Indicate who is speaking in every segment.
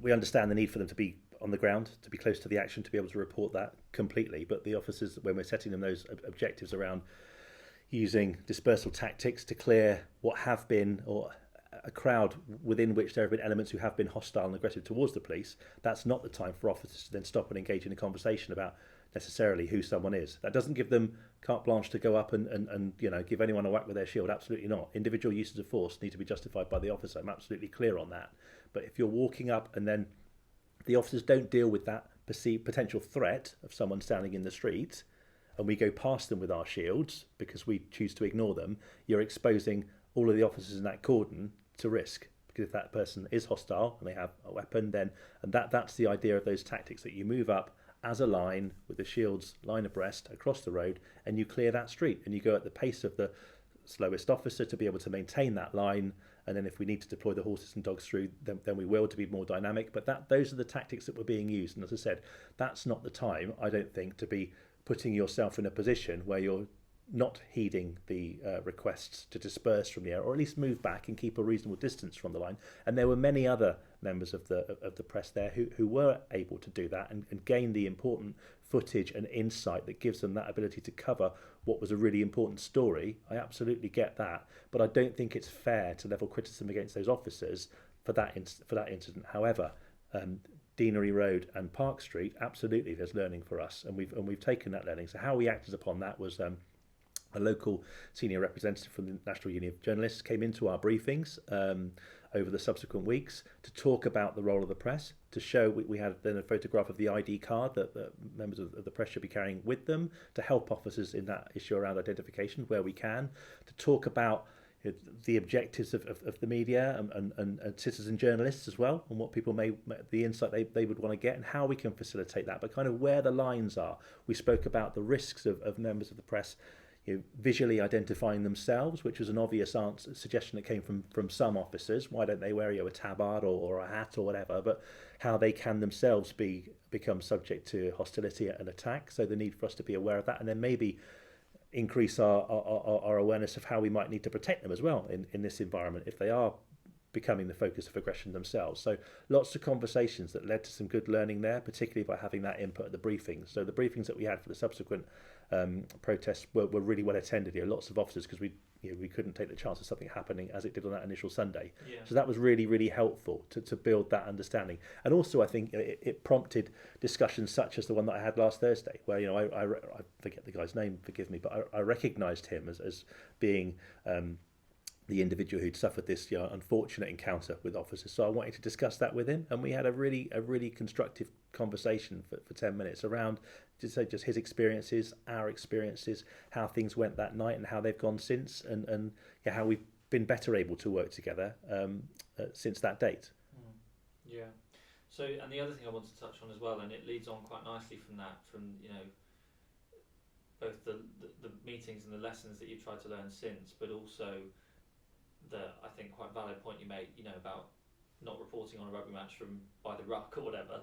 Speaker 1: we understand the need for them to be on the ground, to be close to the action, to be able to report that completely. But the officers, when we're setting them those objectives around using dispersal tactics to clear what have been, or a crowd within which there have been elements who have been hostile and aggressive towards the police, that's not the time for officers to then stop and engage in a conversation about necessarily who someone is. That doesn't give them carte blanche to go up and give anyone a whack with their shield. Absolutely not. Individual uses of force need to be justified by the officer. I'm absolutely clear on that. But if you're walking up and then the officers don't deal with that perceived potential threat of someone standing in the street, and we go past them with our shields because we choose to ignore them, you're exposing all of the officers in that cordon to risk. Because if that person is hostile and they have a weapon, then that's the idea of those tactics, that you move up as a line with the shields line abreast across the road, and you clear that street, and you go at the pace of the slowest officer to be able to maintain that line. And then if we need to deploy the horses and dogs through, then we will, to be more dynamic. But those are the tactics that were being used. And as I said, that's not the time, I don't think, to be putting yourself in a position where you're not heeding the requests to disperse from the area, or at least move back and keep a reasonable distance from the line. And there were many other members of the press there who were able to do that and gain the important footage and insight that gives them that ability to cover what was a really important story. I absolutely get that, but I don't think it's fair to level criticism against those officers for that incident. However, Deanery Road and Park Street, absolutely, there's learning for us, and we've taken that learning. So how we acted upon that was a local senior representative from the National Union of Journalists came into our briefings over the subsequent weeks to talk about the role of the press, to show we had then a photograph of the ID card that members of the press should be carrying with them, to help officers in that issue around identification where we can, to talk about the objectives of the media and citizen journalists as well, and what people the insight they would want to get, and how we can facilitate that, but kind of where the lines are. We spoke about the risks of members of the press visually identifying themselves, which was an obvious suggestion that came from some officers. Why don't they wear a tabard or a hat or whatever? But how they can themselves become subject to hostility and attack. So the need for us to be aware of that, and then maybe increase our awareness of how we might need to protect them as well in this environment if they are becoming the focus of aggression themselves. So lots of conversations that led to some good learning there, particularly by having that input at the briefings. So the briefings that we had for the subsequent protests were really well attended. Lots of officers, because we couldn't take the chance of something happening as it did on that initial Sunday. Yeah. So that was really, really helpful to build that understanding. And also I think it prompted discussions such as the one that I had last Thursday, where I forget the guy's name, forgive me, but I recognised him as being the individual who'd suffered this unfortunate encounter with officers. So I wanted to discuss that with him, and we had a really constructive conversation for 10 minutes around just his experiences, our experiences, how things went that night and how they've gone since, and how we've been better able to work together since that date.
Speaker 2: Yeah. So, and the other thing I want to touch on as well, and it leads on quite nicely from that, both the meetings and the lessons that you've tried to learn since, but also the, I think, quite valid point you made, about not reporting on a rugby match by the ruck or whatever.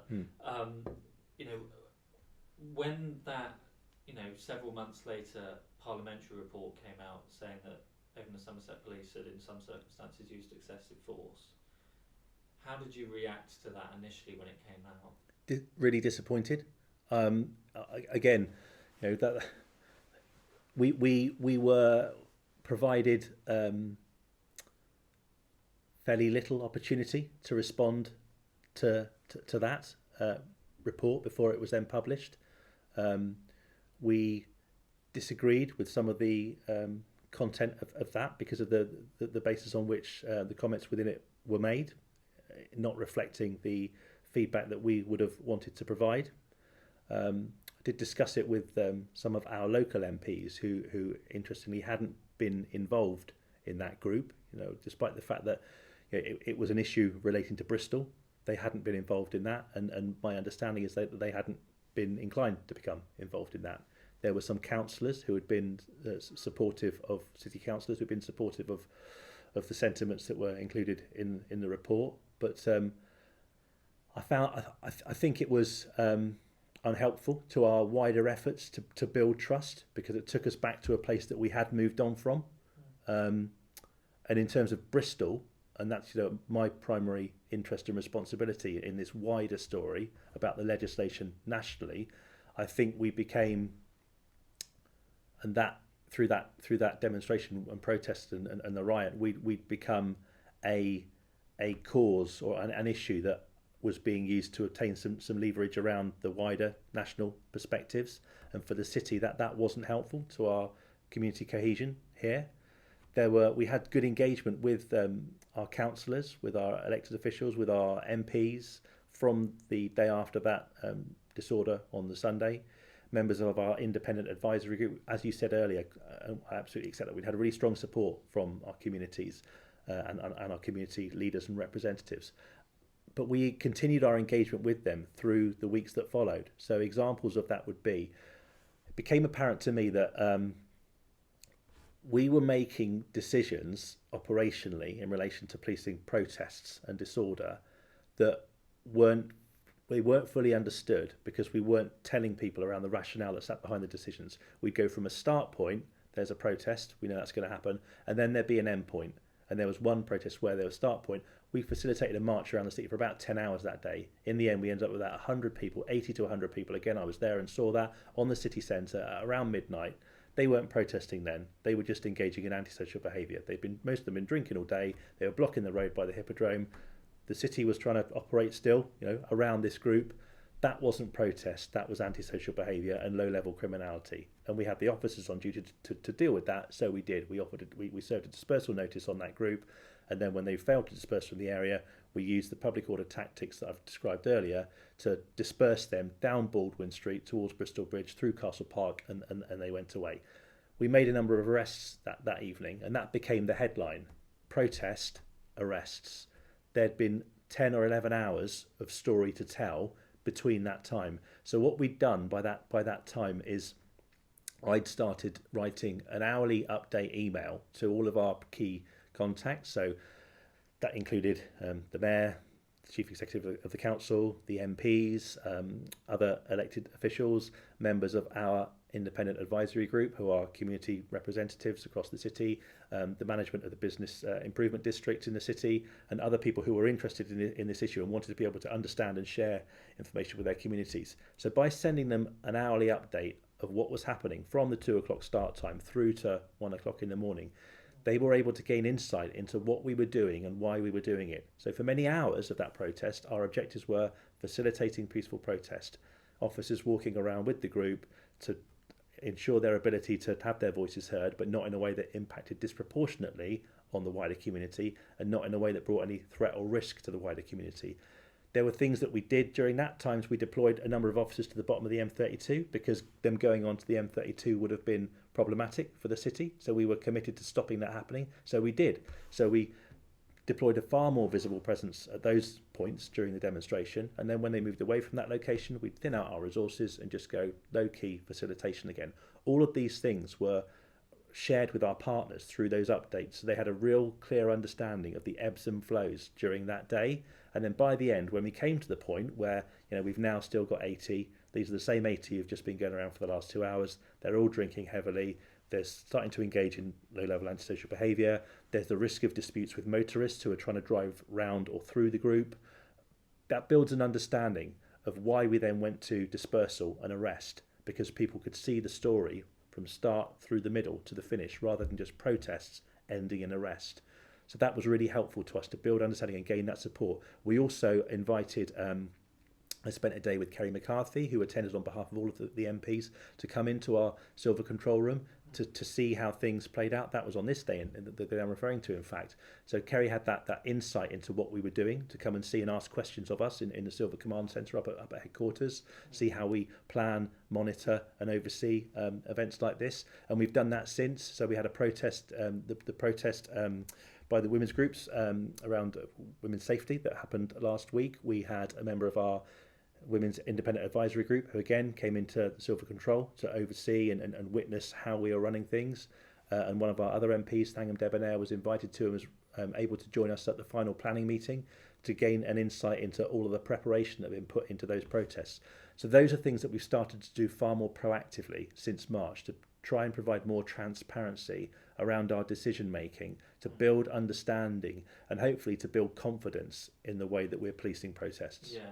Speaker 2: When that, several months later, parliamentary report came out saying that even the Somerset Police had in some circumstances used excessive force, how did you react to that initially when it came out?
Speaker 1: Really disappointed. Again, that we were provided fairly little opportunity to respond to that report before it was then published. We disagreed with some of the content of that because of the basis on which the comments within it were made, not reflecting the feedback that we would have wanted to provide. I did discuss it with some of our local MPs who interestingly hadn't been involved in that group, despite the fact that it was an issue relating to Bristol. They hadn't been involved in that, and my understanding is that they hadn't been inclined to become involved in that. There were some councillors who had been supportive of city councillors who'd been supportive of the sentiments that were included in the report, but I think it was unhelpful to our wider efforts to build trust, because it took us back to a place that we had moved on from. And in terms of Bristol, and that's my primary interest and responsibility in this wider story about the legislation nationally. I think we became, and that through that demonstration and protest and the riot, we'd become a cause or an issue that was being used to obtain some leverage around the wider national perspectives, and for the city that wasn't helpful to our community cohesion here. We had good engagement with our councillors, with our elected officials, with our MPs from the day after that disorder on the Sunday. Members of our independent advisory group, as you said earlier, I absolutely accept that we'd had a really strong support from our communities and our community leaders and representatives. But we continued our engagement with them through the weeks that followed. So examples of that would be, it became apparent to me that we were making decisions operationally in relation to policing protests and disorder that weren't fully understood, because we weren't telling people around the rationale that sat behind the decisions. We'd go from a start point, there's a protest, we know that's going to happen, and then there'd be an end point. And there was one protest where there was a start point. We facilitated a march around the city for about 10 hours that day. In the end, we ended up with about 100 people, 80 to 100 people. Again, I was there and saw that on the city centre at around midnight. They weren't protesting then. They were just engaging in antisocial behaviour. Most of them been drinking all day. They were blocking the road by the Hippodrome. The city was trying to operate still, around this group. That wasn't protest. That was antisocial behaviour and low-level criminality. And we had the officers on duty to deal with that. So we did. We served a dispersal notice on that group, and then when they failed to disperse from the area, we used the public order tactics that I've described earlier to disperse them down Baldwin Street towards Bristol Bridge, through Castle Park, and they went away. We made a number of arrests that evening, and that became the headline: protest, arrests. There'd been 10 or 11 hours of story to tell between that time. So what we'd done by that time is I'd started writing an hourly update email to all of our key contacts. So that included the mayor, the chief executive of the council, the MPs, other elected officials, members of our independent advisory group, who are community representatives across the city, the management of the business improvement district in the city, and other people who were interested in this issue and wanted to be able to understand and share information with their communities. So by sending them an hourly update of what was happening from the 2:00 start time through to 1:00 in the morning, they were able to gain insight into what we were doing and why we were doing it. So for many hours of that protest, our objectives were facilitating peaceful protest, officers walking around with the group to ensure their ability to have their voices heard, but not in a way that impacted disproportionately on the wider community, and not in a way that brought any threat or risk to the wider community. There were things that we did during that. Times we deployed a number of officers to the bottom of the M32, because them going onto the M32 would have been problematic for the city. So we were committed to stopping that happening. So we did. So we deployed a far more visible presence at those points during the demonstration. And then when they moved away from that location, we'd thin out our resources and just go low-key facilitation again. All of these things were shared with our partners through those updates. So they had a real clear understanding of the ebbs and flows during that day. And then by the end, when we came to the point where we've now still got 80, these are the same 80 who've just been going around for the last 2 hours. They're all drinking heavily. They're starting to engage in low-level antisocial behaviour. There's the risk of disputes with motorists who are trying to drive round or through the group. That builds an understanding of why we then went to dispersal and arrest, because people could see the story from start through the middle to the finish, rather than just protests ending in arrest. So that was really helpful to us to build understanding and gain that support. We also invited, I spent a day with Kerry McCarthy, who attended on behalf of all of the MPs, to come into our Silver control room to see how things played out. That was on this day that I'm referring to, in fact. So Kerry had that insight into what we were doing, to come and see and ask questions of us in the Silver Command Centre up at headquarters, see how we plan, monitor and oversee events like this. And we've done that since. So we had a protest, the protest by the women's groups around women's safety that happened last week. We had a member of our Women's Independent Advisory Group who again came into Silver Control to oversee and witness how we are running things. And one of our other MPs, Thangham Debonair, was invited to and was able to join us at the final planning meeting to gain an insight into all of the preparation that had been put into those protests. So those are things that we've started to do far more proactively since March, to try and provide more transparency around our decision making, to build understanding, and hopefully to build confidence in the way that we're policing protests.
Speaker 2: Yeah.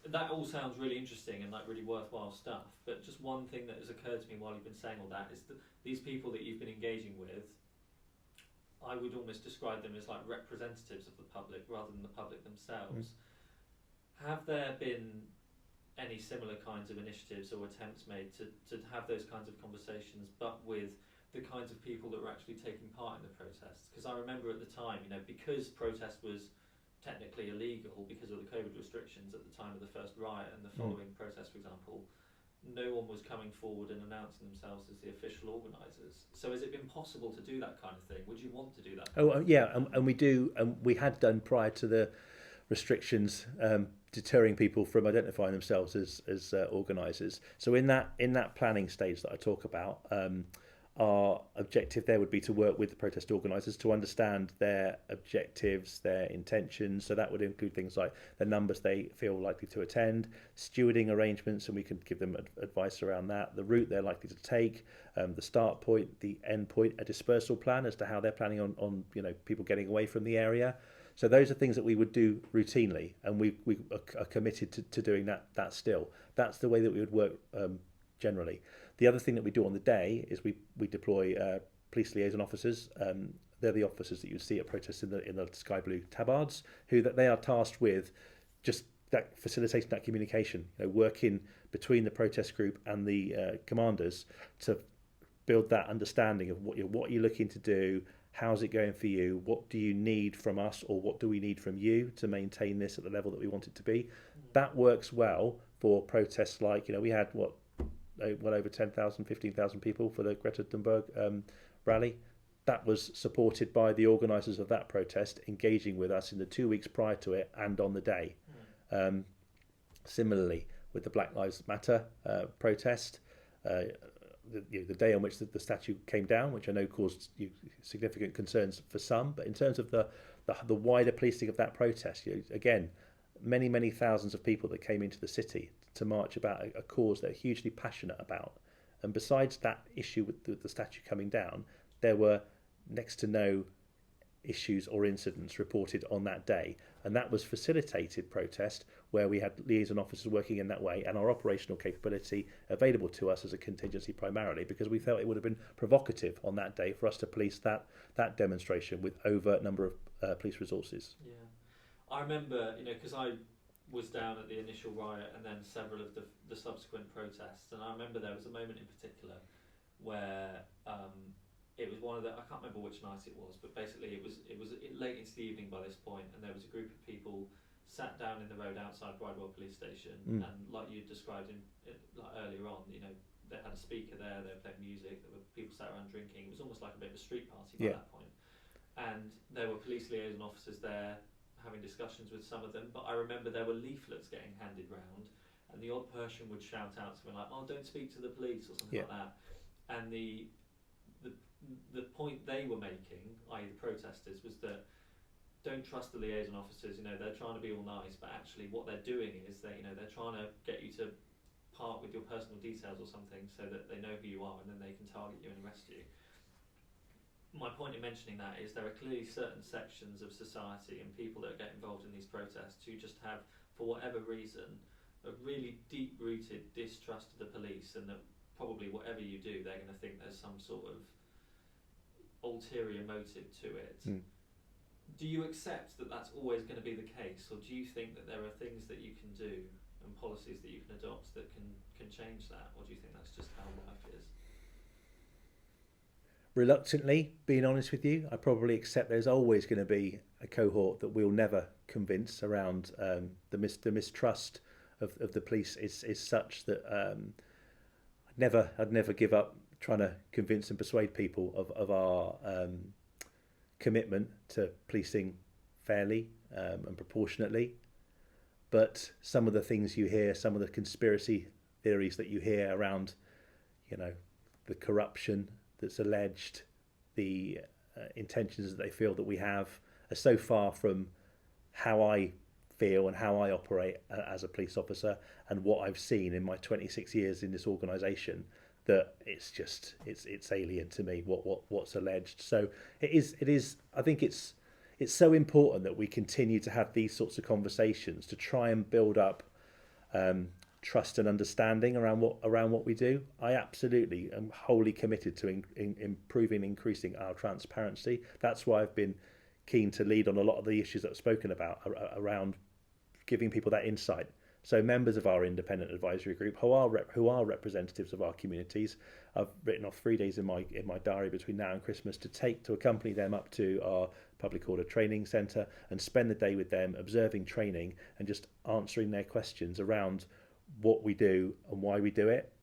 Speaker 2: That all sounds really interesting and like really worthwhile stuff, but just one thing that has occurred to me while you've been saying all that is that these people that you've been engaging with, I would almost describe them as like representatives of the public rather than the public themselves. Have there been any similar kinds of initiatives or attempts made to have those kinds of conversations, but with the kinds of people that were actually taking part in the protests? Because I remember at the time, because protest was technically illegal because of the COVID restrictions at the time of the first riot and the following protest, for example, no one was coming forward and announcing themselves as the official organisers. So has it been possible to do that kind of thing? Would you want to do that?
Speaker 1: And we do, and we had done prior to the restrictions, deterring people from identifying themselves as organisers. So in that planning stage that I talk about, our objective there would be to work with the protest organisers to understand their objectives, their intentions. So that would include things like the numbers they feel likely to attend, stewarding arrangements, and we can give them advice around that, the route they're likely to take, the start point, the end point, a dispersal plan as to how they're planning on people getting away from the area. So those are things that we would do routinely, and we are committed to doing that still. That's the way that we would work generally. The other thing that we do on the day is we deploy police liaison officers. They're the officers that you see at protests in the sky blue tabards, they are tasked with just that facilitating that communication, working between the protest group and the commanders to build that understanding of what you're looking to do. How's it going for you? What do you need from us, or what do we need from you to maintain this at the level that we want it to be? That works well for protests like, we had well over 10,000, 15,000 people for the Greta Thunberg rally. That was supported by the organisers of that protest engaging with us in the 2 weeks prior to it and on the day. Similarly, with the Black Lives Matter protest, the day on which the statue came down, which I know caused significant concerns for some, but in terms of the wider policing of that protest, again, many thousands of people that came into the city to march about a cause they're hugely passionate about. And besides that issue with the statue coming down, there were next to no issues or incidents reported on that day, and that was facilitated protest where we had liaison officers working in that way and our operational capability available to us as a contingency primarily, because we felt it would have been provocative on that day for us to police that demonstration with overt number of police resources.
Speaker 2: Yeah, I remember, because I was down at the initial riot and then several of the subsequent protests, and I remember there was a moment in particular where it was one of the, I can't remember which night it was, but basically it was late into the evening by this point, and there was a group of people sat down in the road outside Bridewell Police Station, and like you described like earlier on, they had a speaker there, they were playing music, there were people sat around drinking. It was almost like a bit of a street party by that point. And there were police liaison officers there having discussions with some of them, but I remember there were leaflets getting handed round, and the odd person would shout out something like, "Oh, don't speak to the police," or something like that. And the point they were making, i.e. the protesters, was that don't trust the liaison officers, they're trying to be all nice, but actually what they're doing is they're trying to get you to part with your personal details or something so that they know who you are, and then they can target you and arrest you. My point in mentioning that is there are clearly certain sections of society and people that get involved in these protests who just have, for whatever reason, a really deep-rooted distrust of the police, and that probably whatever you do, they're going to think there's some sort of ulterior motive to it. Do you accept that that's always going to be the case, or do you think that there are things that you can do and policies that you can adopt that can change that, or do you think that's just how life is?
Speaker 1: Reluctantly, being honest with you, I probably accept there's always going to be a cohort that we'll never convince around the mistrust of the police is such that I'd never give up trying to convince and persuade people of our commitment to policing fairly and proportionately. But some of the things you hear, some of the conspiracy theories that you hear around, the corruption that's alleged, the intentions that they feel that we have, are so far from how I feel and how I operate as a police officer and what I've seen in my 26 years in this organisation, that it's alien to me what's alleged. So it is. I think it's so important that we continue to have these sorts of conversations to try and build up trust and understanding around what we do. I absolutely am wholly committed to improving, increasing our transparency. That's why I've been keen to lead on a lot of the issues that I've spoken about around giving people that insight. So members of our independent advisory group who are representatives of our communities, I've written off 3 days in my diary between now and Christmas to accompany them up to our public order training centre and spend the day with them, observing training and just answering their questions around what we do and why we do it.